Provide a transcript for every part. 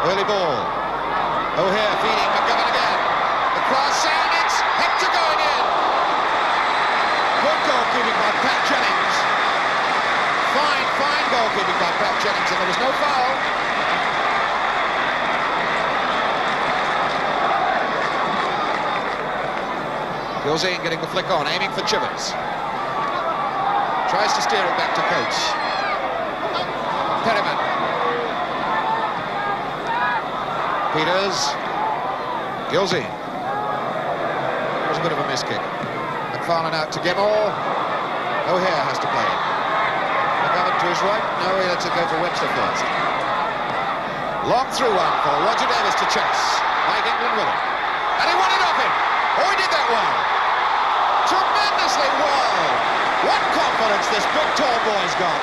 Early ball. O'Hare feeding McGovern again. The cross, and it's Hector going in. Good goalkeeping by Pat Jennings. Fine goalkeeping by Pat Jennings, and there was no foul. Gilzine getting the flick on, aiming for Chivers. Tries to steer it back to Coates. Perryman. Peters. Gilzine. It was a bit of a miss kick. McFarlane out to Gemmell. O'Hare has to play it. McGovern to his right. No, he lets it go for Webster first. Long through one for Roger Davis to chase. Mike England with it. And he won it off him. Oh, he did that well. Tremendously well. What confidence this big tall boy's got.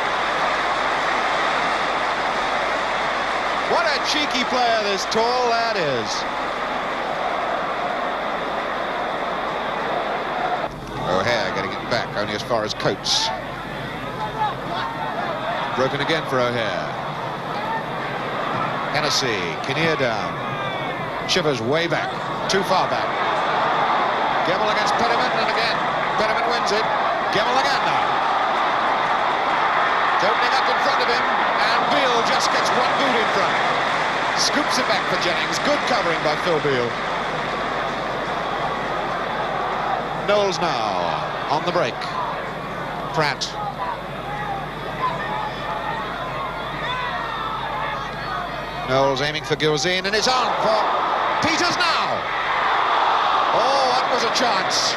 What a cheeky player this tall lad is. O'Hare getting it back only as far as Coates. Broken again for O'Hare. Hennessy, Kinnear down. Chivers way back, too far back. Gemmell against Perryman, and again Perryman wins it. Gemmell again now. It's opening up in front of him, and Beale just gets one boot in front. Scoops it back for Jennings. Good covering by Phil Beale. Knowles now on the break. Pratt. Knowles aiming for Gilzine, and it's on for Peters now. Oh, that was a chance.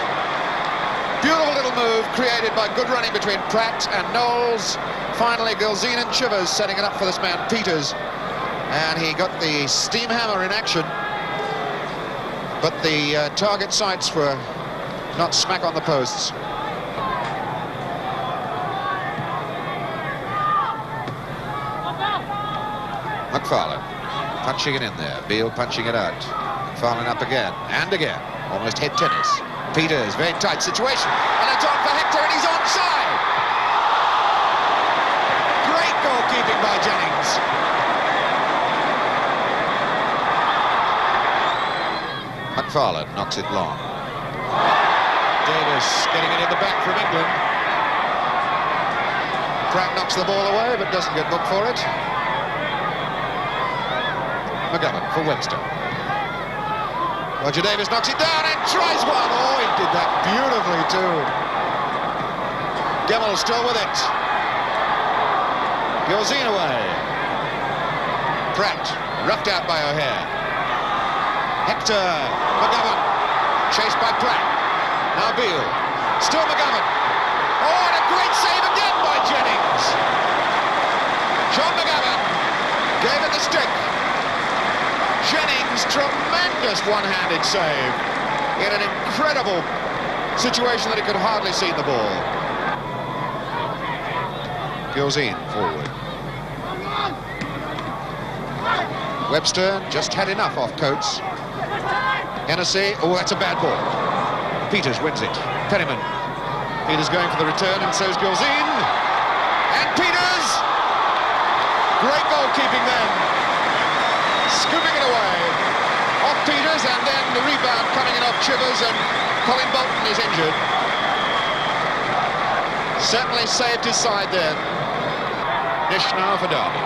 Beautiful little move created by good running between Pratt and Knowles. Finally, Gilzine and Chivers setting it up for this man, Peters. And he got the steam hammer in action. But the target sights were not smack on the posts. McFarlane punching it in there. Beale punching it out. McFarlane up again and again. Almost head tennis. Peters, very tight situation. And it's on for Hector, and he's onside. Great goalkeeping by Jennings. McFarlane knocks it long. Davis getting it in the back from England. Pratt knocks the ball away, but doesn't get booked for it. McGovern for Webster. Roger Davis knocks it down and tries one. Oh, he did that beautifully too. Gemmell still with it. Gilzine away. Pratt roughed out by O'Hare. Hector. McGovern. Chased by Pratt. Now Beale. Still McGovern. Oh, and a great save again by Jennings. John McGovern gave it the stick. Jennings, tremendous one-handed save in an incredible situation that he could hardly see the ball. Gilzine forward. Webster just had enough off Coates. Hennessy, oh, that's a bad ball. Peters wins it. Perryman. Peters going for the return, and so's Gilzine. And Peters! Great goalkeeping then. Scooping it away. Off Peters, and then the rebound coming in off Chivers, and Colin Bolton is injured. Certainly saved his side then. Nish now for Derby.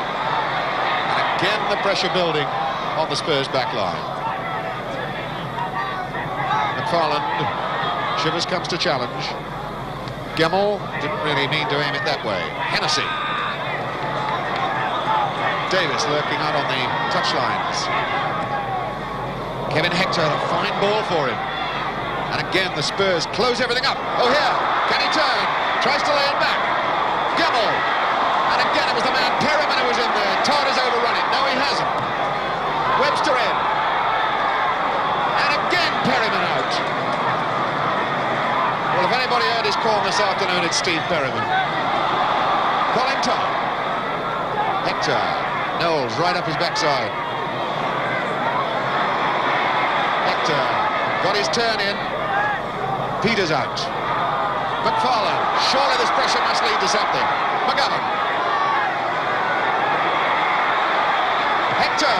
And again the pressure building on the Spurs back line. McFarlane. Chivers comes to challenge. Gemmell didn't really mean to aim it that way. Hennessy. Davis lurking out on the touchlines. Kevin Hector, a fine ball for him. And again, the Spurs close everything up. O'Hare, can he turn? Tries to lay it back. Gemmell. And again, it was the man Perryman who was in there. Todd has overrun it. No, he hasn't. Webster in. And again, Perryman out. Well, if anybody heard his call this afternoon, it's Steve Perryman. Colin Todd. Hector. Knowles right up his backside. Hector got his turn in. Peters out. McFarlane. Surely this pressure must lead to something. McGovern. Hector.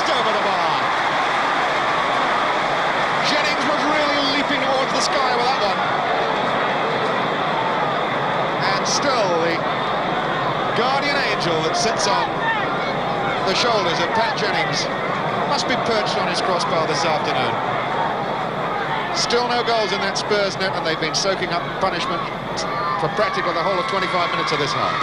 over the bar. Jennings was really leaping towards the sky with that one. And still the guardian angel that sits on the shoulders of Pat Jennings must be perched on his crossbar this afternoon. Still no goals in that Spurs net, and they've been soaking up punishment for practically the whole of 25 minutes of this half.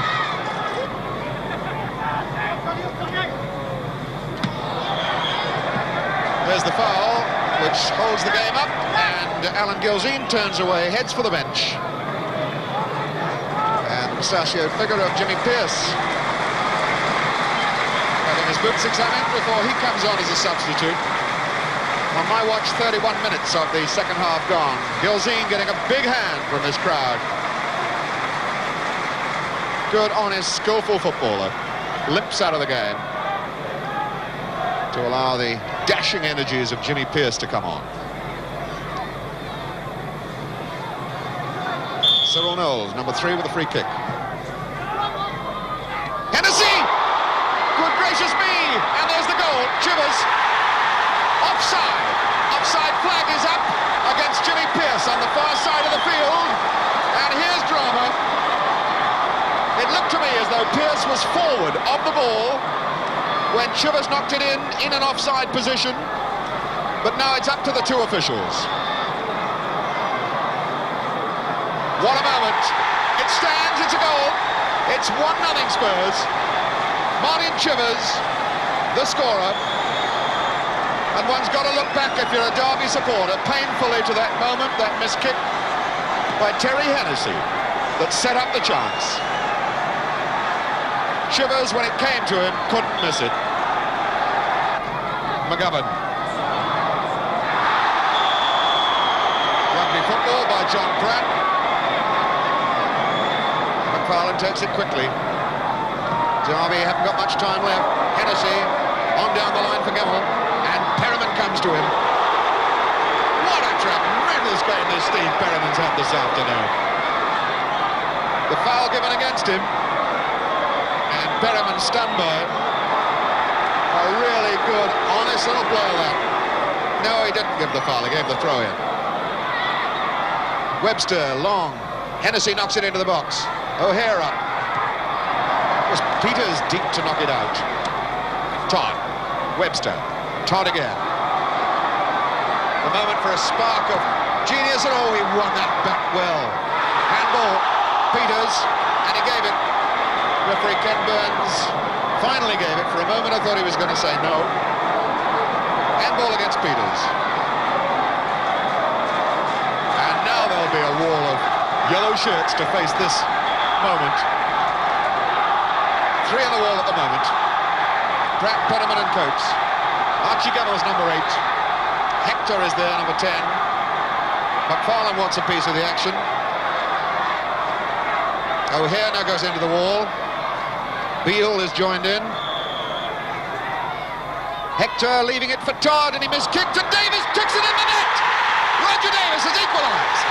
There's the foul, which holds the game up, and Alan Gilzean turns away, heads for the bench. And the mustachioed figure of Jimmy Pearce having his boots examined before he comes on as a substitute. On my watch, 31 minutes of the second half gone. Gilzean getting a big hand from this crowd. Good, honest, skillful footballer. Limps out of the game to allow the dashing energies of Jimmy Pearce to come on. Cyril Knowles, number 3 with a free kick. Hennessy! Good gracious me! And there's the goal. Chivers. Offside. Offside flag is up against Jimmy Pearce on the far side of the field. And here's drama. It looked to me as though Pearce was forward of the ball when Chivers knocked it in an offside position. But now it's up to the two officials. What a moment. It stands, it's a goal. It's 1-0 Spurs. Martin Chivers, the scorer. And one's got to look back, if you're a Derby supporter, painfully to that moment, that missed kick by Terry Hennessy that set up the chance. Chivers, when it came to him, couldn't miss it. McGovern. Rugby football by John Pratt. McFarlane takes it quickly. Derby haven't got much time left. Hennessy on down the line for Gemmell. And Perriman comes to him. What a tremendous game this Steve Perriman's had this afternoon. The foul given against him. And Perriman stunned by it. A really good, honest little blow that. No, he didn't give the foul, he gave the throw in. Webster, long. Hennessy knocks it into the box. O'Hara. It was Peters deep to knock it out. Todd. Webster. Todd again. The moment for a spark of genius, and oh, he won that back well. Handball. Peters, and he gave it. Referee Ken Burns finally gave it. For a moment I thought he was going to say no. Handball against Peters. And now there'll be a wall of yellow shirts to face this moment. 3 on the wall at the moment. Pratt, Perriman and Coates. Archie Gemmell's number 8. Hector is there, number 10. McFarlane wants a piece of the action. O'Hare now goes into the wall. Beale is joined in. Hector leaving it for Todd, and he miskicked, and Davis kicks it in the net! Roger Davis has equalised!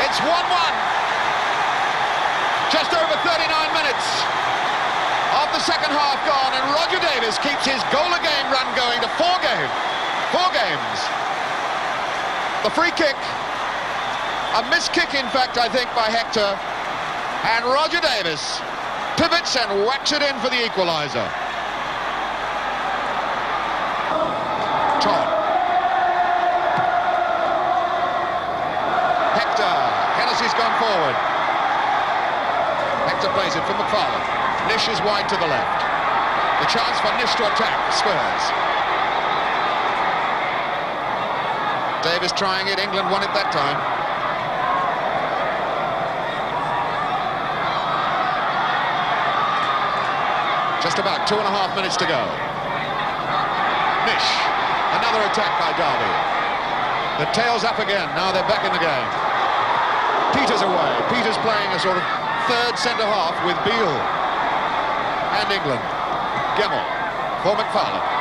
It's 1-1. Just over 39 minutes of the second half gone, and Roger Davis keeps his goal-a-game run going to 4 games. 4 games. The free kick, a missed kick, in fact, I think, by Hector, and Roger Davis pivots and whacks it in for the equaliser. Todd. Hector. Hennessy's gone forward. Hector plays it for McFarlane. Nish is wide to the left. The chance for Nish to attack Spurs. Davis trying it. England won it that time. Just about 2.5 minutes to go. Nish. Another attack by Derby. The tail's up again. Now they're back in the game. Peters away. Peters playing a sort of third centre-half with Beale. And England. Gemmell for McFarlane.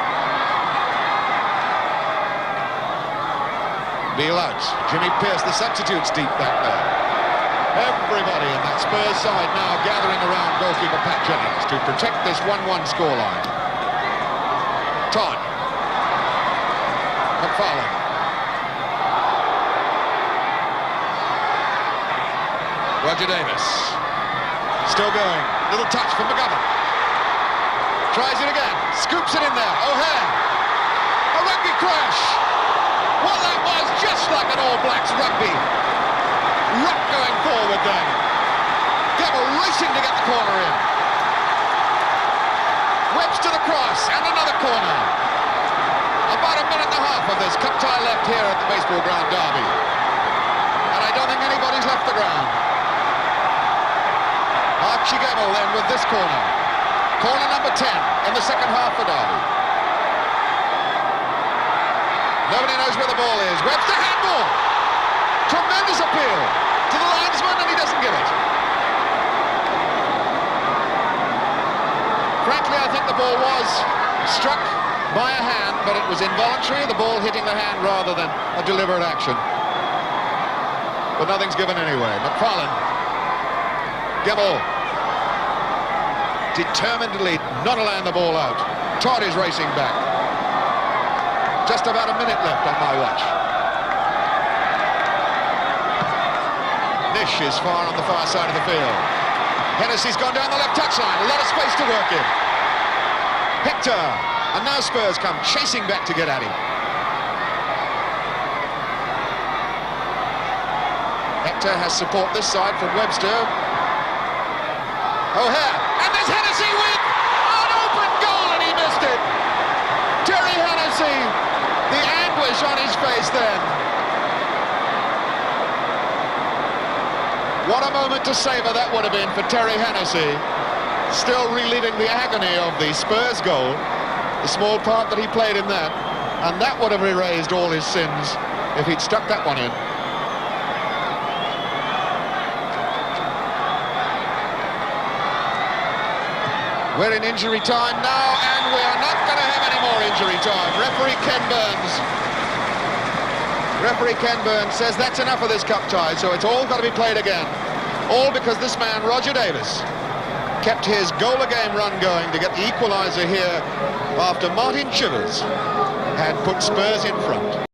Beale out. Jimmy Pearce, the substitute's deep back there. Everybody in that Spurs side now gathering around goalkeeper Pat Jennings to protect this 1-1 scoreline. Todd. McFarlane. Roger Davis. Still going. Little touch from McGovern. Tries it again. Scoops it in there. O'Hare. A rugby crash. Well, that was just like an All Blacks rugby. Ruck going forward then. Gamble racing to get the corner in. Webbs to the cross and another corner. About a minute and a half of this cup tie left here at the baseball ground derby. And I don't think anybody's left the ground. Archie Gamble then with this corner. Corner number 10 in the second half for Derby. Nobody knows where the ball is. Webb's the handball. Tremendous appeal to the linesman, and he doesn't give it. Frankly, I think the ball was struck by a hand, but it was involuntary, the ball hitting the hand rather than a deliberate action. But nothing's given anyway. McFarlane. Gamble. Determinedly not allowing the ball out. Todd is racing back. Just about a minute left on my watch. Nish is far on the far side of the field. Hennessy's gone down the left touchline. A lot of space to work in. Hector. And now Spurs come chasing back to get at him. Hector has support this side from Webster. O'Hare. And there's Hennessy with an open goal, and he missed it. Terry Hennessy. The anguish on his face then. What a moment to savour that would have been for Terry Hennessy. Still reliving the agony of the Spurs goal. The small part that he played in that. And that would have erased all his sins if he'd stuck that one in. We're in injury time now, and we are not going to have any more injury time. Referee Ken Burns says that's enough of this cup tie, so it's all got to be played again. All because this man, Roger Davis, kept his goal-a-game run going to get the equaliser here after Martin Chivers had put Spurs in front.